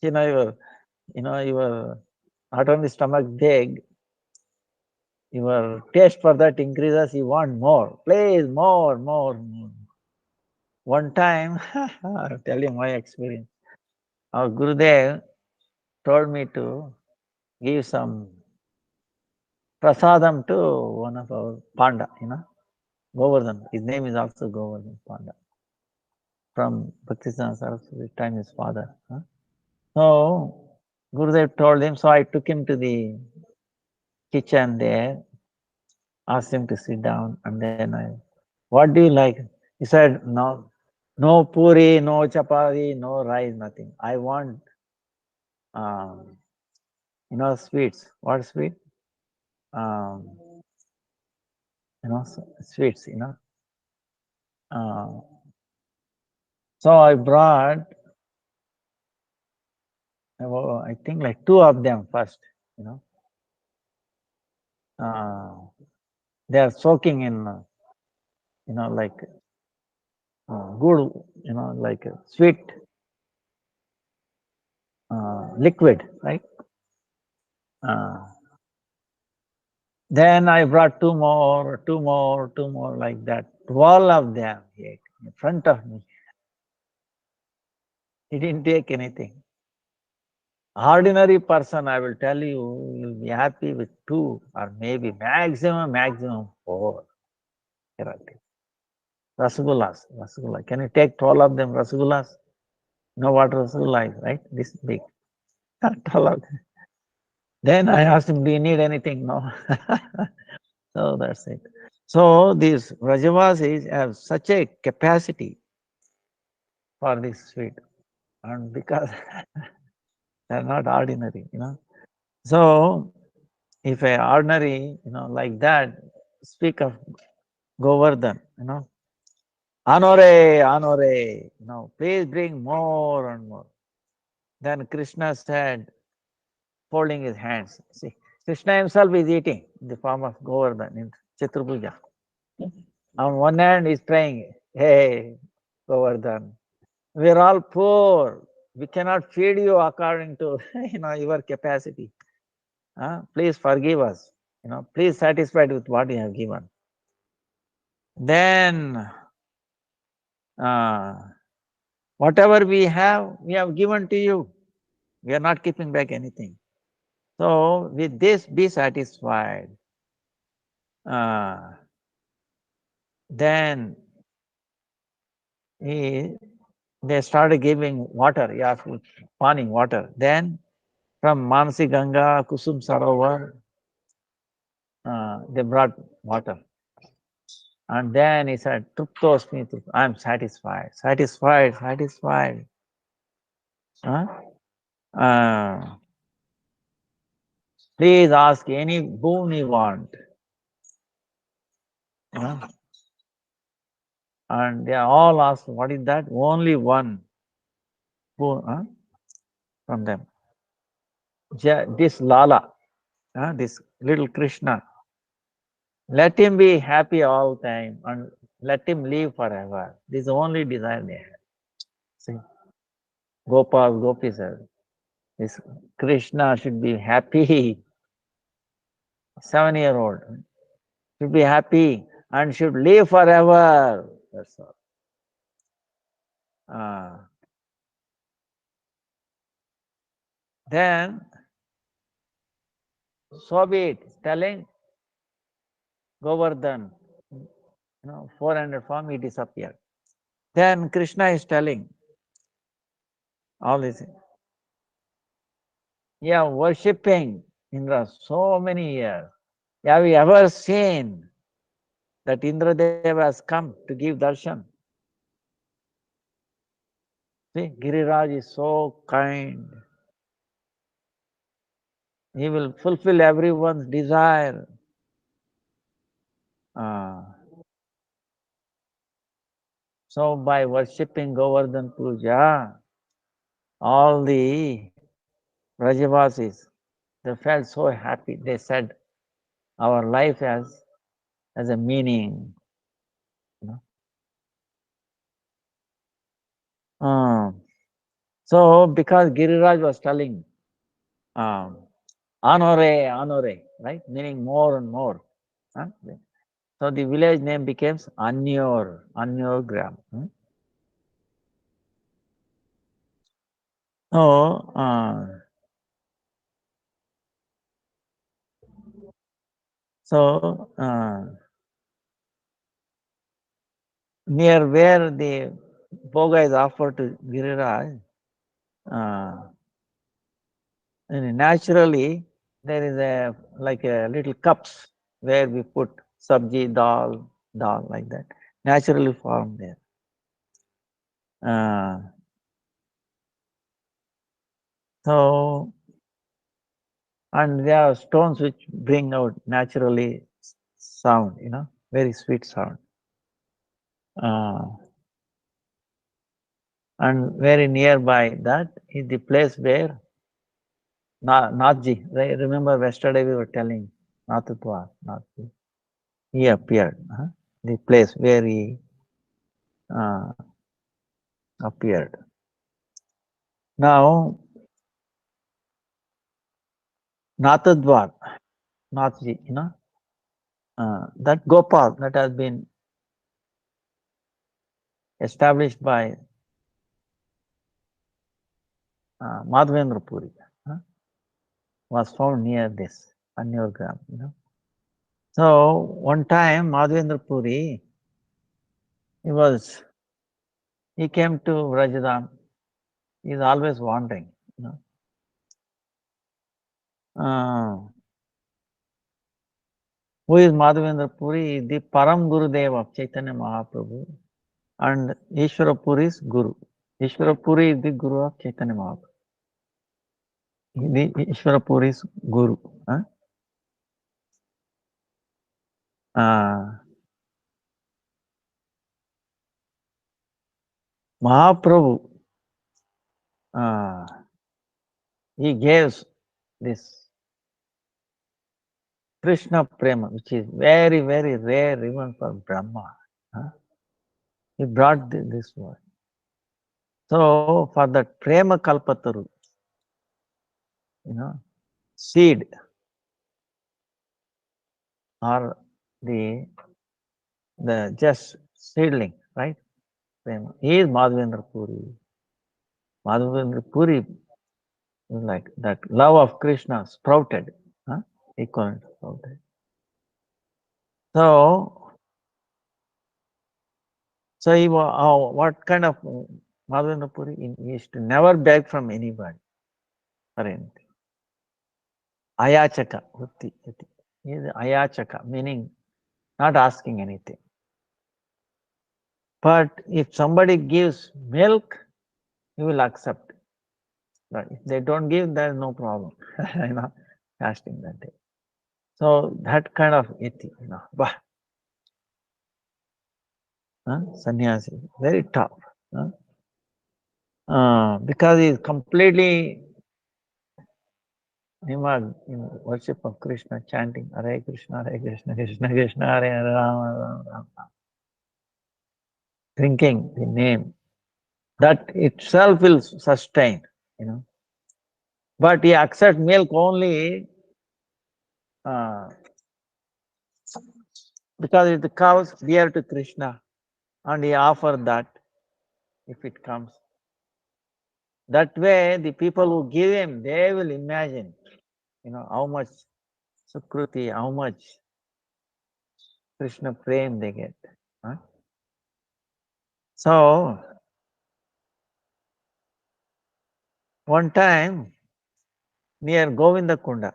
Your not only stomach big, your taste for that increases. You want more. Please, more, more, more. One time, I'll tell you my experience. Our Gurudev told me to give some prasadam to one of our Panda, Govardhan. His name is also Govardhan Panda. From Bhaktisiddhanta Saraswati time, his father. So Gurudev told him, so I took him to the kitchen there, asked him to sit down, and then what do you like? He said, no puri, no chapati, no rice, nothing. I want, sweets. What sweet? Sweets, So I brought, I think like 2 of them first, they are soaking in, like good, like sweet liquid, right? Then I brought 2 more, 2 more, 2 more, like that. 12 of them he ate in front of me. He didn't take anything. Ordinary person, I will tell you, you'll be happy with 2 or maybe maximum 4 varieties. Rasagullas, rasgulla. Can you take 12 of them rasagullas? Know what rasgulla is, right? This big. 12 of them. Then I asked him, do you need anything? No. So that's it. So these Rajavasis have such a capacity for this sweet. And because they're not ordinary, So if a ordinary, like that, speak of Govardhan, Anore, please bring more and more. Then Krishna said, folding his hands. See, Krishna himself is eating in the form of Govardhan in Chaturbuja. On one hand, he's praying, hey, Govardhan, we're all poor. We cannot feed you according to your capacity. Please forgive us. Please satisfied with what you have given. Then whatever we have given to you. We are not keeping back anything. So with this, be satisfied. Then they started giving water, spawning water. Then from Manasi Ganga, Kusum Sarovar, they brought water. And then he said, Truptosmi, I'm satisfied. Please ask any boon you want. And they all asked, what is that? Only one boon from them. This Lala, this little Krishna, let him be happy all time and let him live forever. This is the only desire they have. See, Gopal, Gopis, this Krishna should be happy. 7-year-old should be happy and should live forever. That's all. Then, so be it, telling Govardhan, 400 form, he disappeared. Then Krishna is telling all this. Yeah, worshipping Indra so many years. Have you ever seen that Indradeva has come to give darshan? See, Giriraj is so kind. He will fulfill everyone's desire. So by worshipping Govardhan Puja, all the Rajavasis, they felt so happy. They said, our life has a meaning. So because Giriraj was telling, Anore, right? Meaning more and more. So the village name becomes Anyor Gram. So near where the Bhoga is offered to Giriraj, naturally there is a little cups where we put sabji, dal like that. Naturally formed there. So, and there are stones which bring out naturally sound, very sweet sound. And very nearby that is the place where Nathji, remember yesterday we were telling Nathadwar, Nathji, he appeared, the place where he appeared. Now, Nathadwar, Nathji, that Gopal that has been established by Madhavendra Puri. was found near this Anurgram, you know. So one time Madhavendra Puri, he came to Rajadam. He's always wandering, you know. Who is Madhavendra Puri? The Param Gurudev of Chaitanya Mahaprabhu, and Ishvara Puri is Guru. Ishvara Puri is the Guru of Chaitanya Mahaprabhu. The Ishvara Puri is Guru. Mahaprabhu, he gave this Krishna Prema, which is very, very rare even for Brahma. He brought this word. So for that Prema Kalpataru, you know, seed or the just seedling, right? Prema. He is Madhavendra Puri. Madhavendra Puri is like that love of Krishna sprouted, equivalent sprouted. So he what kind of Madhavendra Puri? He used to never beg from anybody for anything. Ayachaka, he is Ayachaka, meaning not asking anything. But if somebody gives milk, he will accept. But if they don't give, there is no problem. You know, fasting that day. So that kind of iti, you know, sannyasi, very tough. Because he is completely in worship of Krishna, chanting Hare Krishna, Krishna Krishna, Hare Hare, Rama, Rama, Rama. Drinking the name. That itself will sustain, you know. But he accepts milk only because it comes dear to Krishna, and he offers that if it comes. That way, the people who give him, they will imagine, you know, how much Sukruti, how much Krishna prem they get. So, one time, near Govinda Kunda,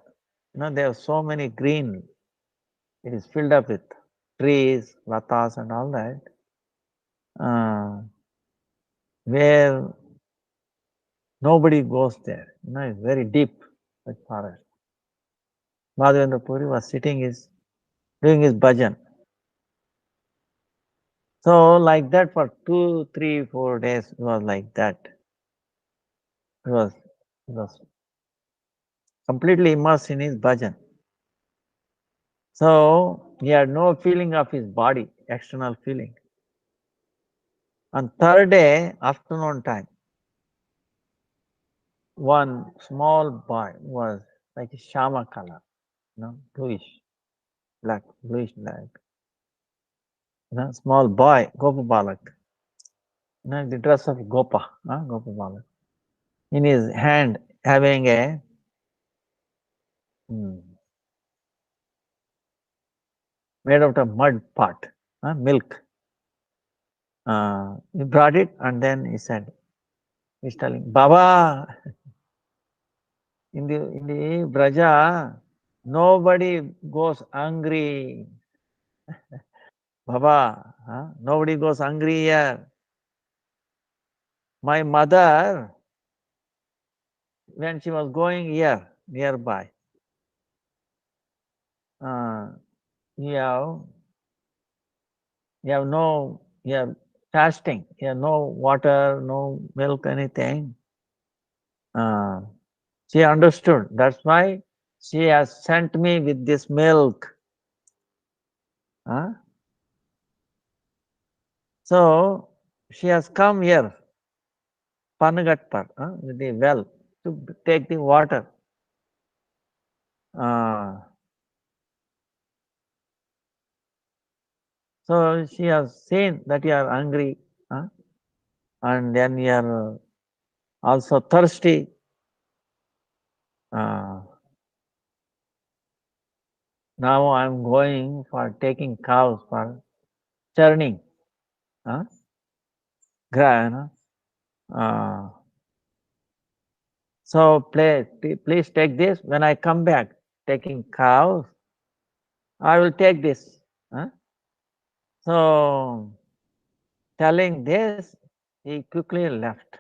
you know, there are so many green, it is filled up with trees, latas and all that, where nobody goes there. You know, it's very deep, like forest. Madhavendra Puri was sitting, doing his bhajan. So like that for 2, 3, 4 days, it was like that. It was completely immersed in his bhajan. So he had no feeling of his body, external feeling. On third day, afternoon time, one small boy was like a shama color, you know, bluish black. You know, small boy, Gopa Balak. You know, the dress of Gopa, Gopa Balak. In his hand having a made out of mud pot, milk. He brought it and then he said, he's telling, Baba, in the Braja, nobody goes hungry. Baba, nobody goes hungry here. My mother, when she was going here, nearby, you have fasting, you have no water, no milk, anything. She understood. That's why she has sent me with this milk. So she has come here, Panagatpar, with the well, to take the water. So she has seen that you are hungry, and then you are also thirsty. Now I'm going for taking cows for churning. Huh? Gra- uh, so please take this. When I come back taking cows, I will take this. Huh? So telling this, he quickly left.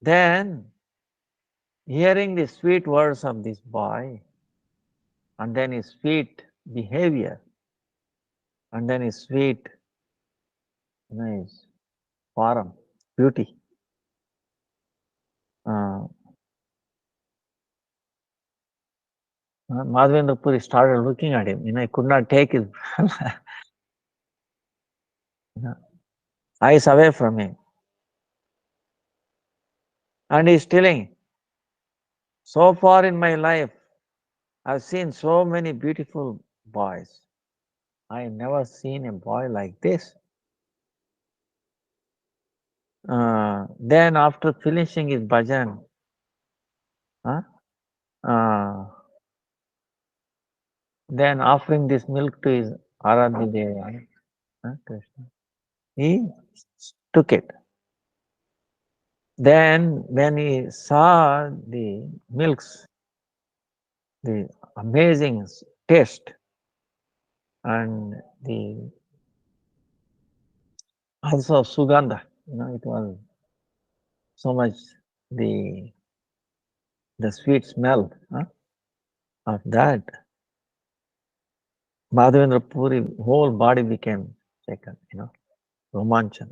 Then, hearing the sweet words of this boy, and then his sweet behavior, and then his sweet, his form, beauty, uh, Madhavendra Puri started looking at him. He could not take his eyes away from him. And he's telling, so far in my life, I've seen so many beautiful boys. I never seen a boy like this. Then after finishing his bhajan, uh, then offering this milk to his Aradhi Devi, Krishna, he took it. Then when he saw the milks, the amazing taste and the also sugandha, it was so much the the sweet smell of that. Madhavendra Puri whole body became shaken, romanchan.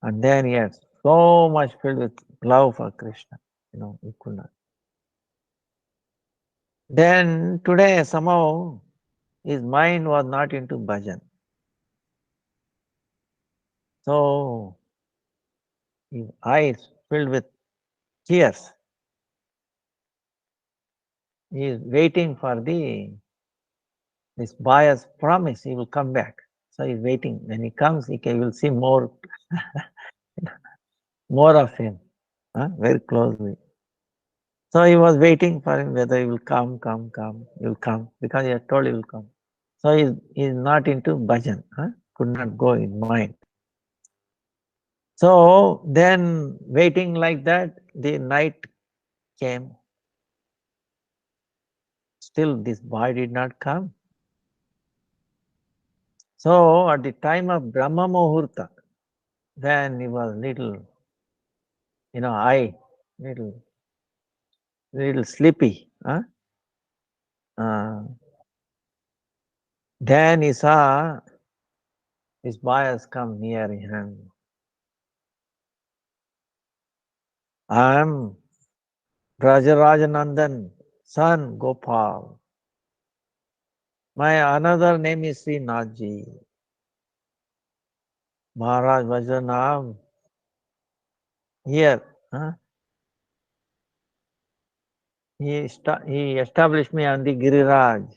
And then he had so much filled with love for Krishna, he could not. Then today somehow his mind was not into bhajan. So his eyes filled with tears. He is waiting for this buyer's promise he will come back. So he's waiting. When he comes, he will see more of him, very closely. So he was waiting for him whether he will come. He will come because he had told he will come. So he's not into bhajan, could not go in mind. So then waiting like that, the night came. Still this boy did not come. So at the time of Brahma Muhurta, when he was little, little sleepy, then he saw his boy has come near him. I am Brajarajanandan, son Gopal. My another name is Srinathji. Maharaj Vajanam here. He established me on the Giriraj.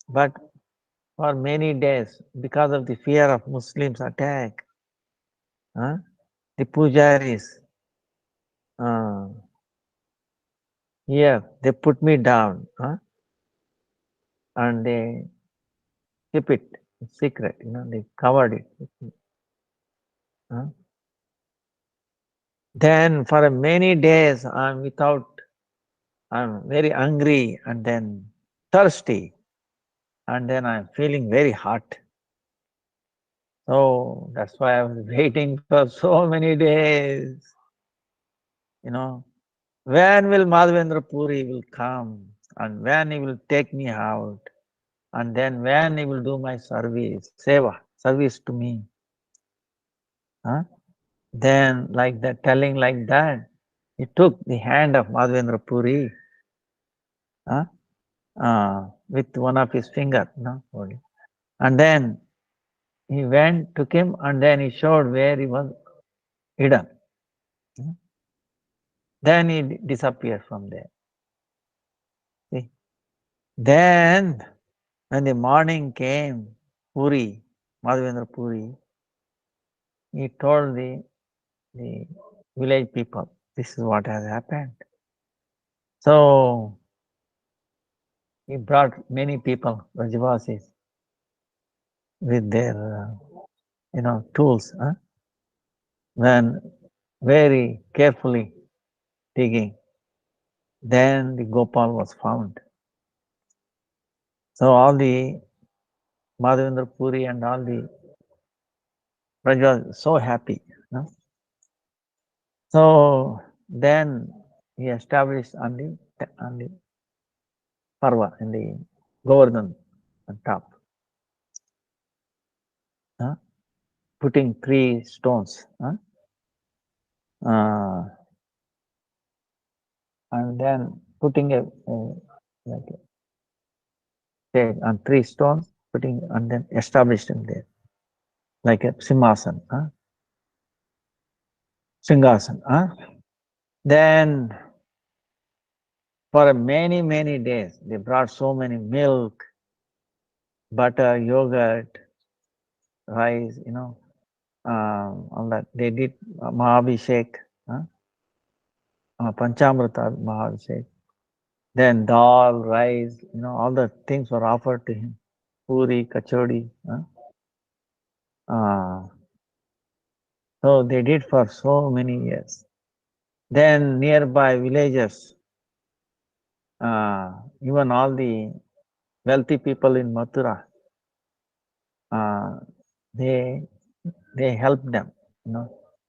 But for many days, because of the fear of Muslims attack, the pujaris, here they put me down, and they keep it secret, they covered it. Then for many days I'm very hungry and then thirsty, and then I'm feeling very hot. So that's why I was waiting for so many days. When will Madhavendra Puri will come, and when he will take me out, and then when he will do my service, service to me. Then like that, telling like that, he took the hand of Madhavendra Puri with one of his fingers, and then he took him, and then he showed where he was hidden. Then he disappeared from there. See? Then when the morning came, Madhavendra Puri, he told the village people. This is what has happened. So he brought many people, Rajavasis, with their, tools. Then very carefully digging, then the Gopal was found. So all the Madhavendra Puri and all the Rajavas so happy. So then he established on the Parva, in the Govardhan on top, putting 3 stones, and then putting like on 3 stones, putting and then established him there, like a Simhasan, Singhasan. Then for many, many days, they brought so many milk, butter, yogurt, rice, all that. They did Mahabhishek, Panchamrita Mahabhishek. Then dal, rice, all the things were offered to him. Puri, kachori. So they did for so many years. Then nearby villages, even all the wealthy people in Mathura, they helped them,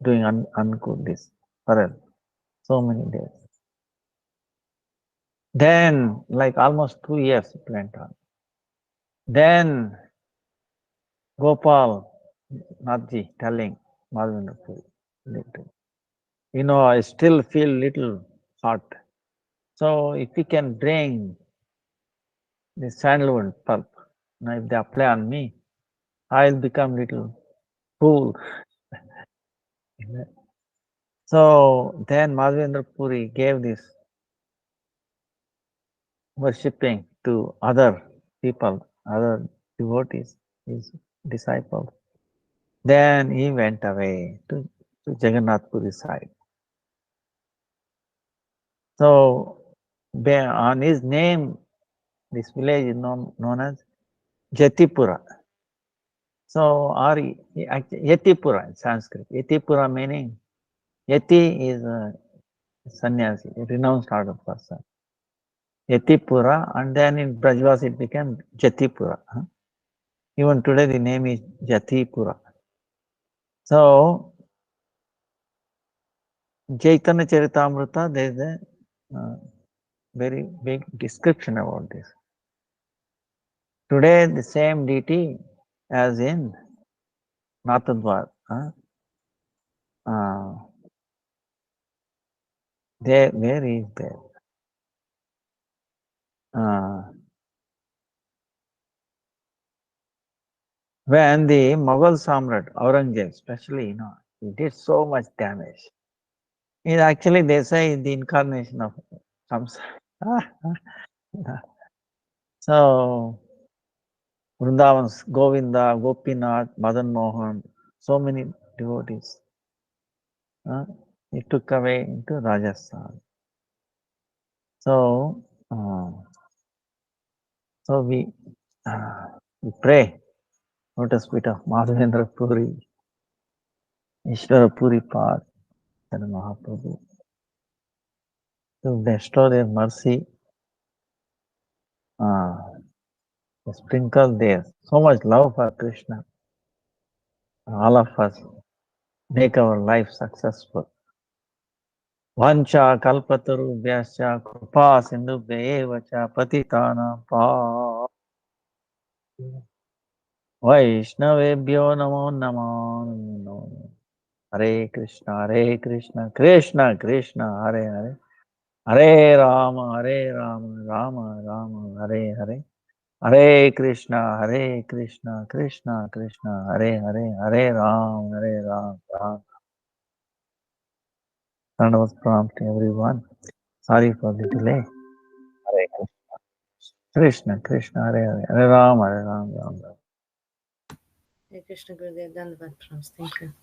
doing uncooked this for so many days. Then, like almost 2 years it went on. Then Gopal Nathji telling Madhavendra Puri, I still feel little hot. So if we can bring the sandalwood pulp, if they apply on me, I'll become little cool. So then Madhavendra Puri gave this worshipping to other people, other devotees, his disciples. Then he went away to Jagannath Puri side. So on his name, this village is known as Jatipura. So Yatipura in Sanskrit. Yatipura meaning, Yati is a sannyasi, a renounced order person. Yatipura, and then in Brajvas it became Jatipura. Even today the name is Jatipura. So Chaitanya Charitamrita, there is a very big description about this. Today the same deity as in Nathadwar. Where is there? When the Mughal Samrat, Aurangzeb, especially, he did so much damage. Actually, they say the incarnation of Kamsa. So, Vrindavan's Govinda, Gopinath, Madan Mohan, so many devotees. He took away into Rajasthan. So, we pray, Lotus feet of Madhavendra Puri, Ishvara Puri Pad, and Mahaprabhu, to bestow their mercy, sprinkle there so much love for Krishna. All of us make our life successful. Vancha kalpataru vyascha krupa sindhu vacha patitana pa Vaishnavebhyo namo namo. Hare Krishna, Krishna Krishna, Hare Hare. Hare Rama, Rama Rama, Hare Hare. Hare Krishna, Krishna Krishna, Hare Hare. Hare Ram, Ram. That was prompt, everyone. Sorry for the delay. Hare Krishna, Hare Hare. Hare Ram, Ram. Hare Krishna Gurudev, Dandavat Prams. Thank you.